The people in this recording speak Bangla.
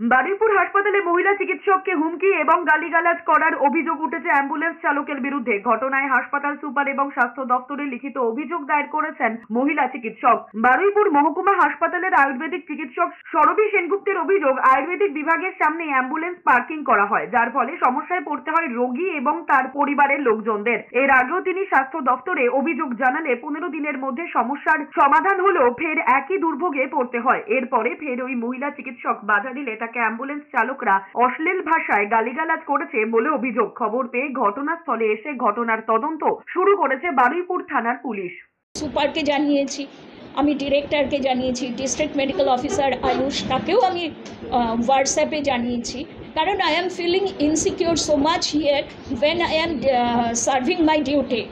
বারুইপুর হাসপাতালে মহিলা চিকিৎসককে হুমকি এবং গালিগালাজ করার অভিযোগ উঠেছে অ্যাম্বুলেন্স চালকের বিরুদ্ধে। ঘটনায় হাসপাতাল সুপার এবং স্বাস্থ্য দপ্তরে লিখিত অভিযোগ দায়ের করেছেন মহিলা চিকিৎসক। বারুইপুর মহকুমা হাসপাতালের আয়ুর্বেদিক চিকিৎসক সরবী সেনগুপ্তের অভিযোগ, আয়ুর্বেদিক বিভাগের সামনে অ্যাম্বুলেন্স পার্কিং করা হয়, যার ফলে সমস্যায় পড়তে হয় রোগী এবং তার পরিবারের লোকজনদের। এর আগেও তিনি স্বাস্থ্য দপ্তরে অভিযোগ জানালে 15 দিনের মধ্যে সমস্যার সমাধান হলেও ফের একই দুর্ভোগে পড়তে হয়। এরপরে ফের ওই মহিলা চিকিৎসক বাধা দিলে তাকে অ্যাম্বুলেন্স চালকরা অশ্লীল ভাষায় গালিগালাজ করেছে বলে অভিযোগ। খবর পেয়ে ঘটনাস্থলে এসে ঘটনার তদন্ত শুরু করেছে বারুইপুর থানার পুলিশ। সুপারকে জানিয়েছি, আমি ডিরেক্টরকে জানিয়েছি, ডিস্ট্রিক্ট মেডিকেল অফিসার আয়ুষ তাকেও আমি হোয়াটসঅ্যাপে জানিয়েছি, কারণ I am feeling insecure so much here when I am serving my duty.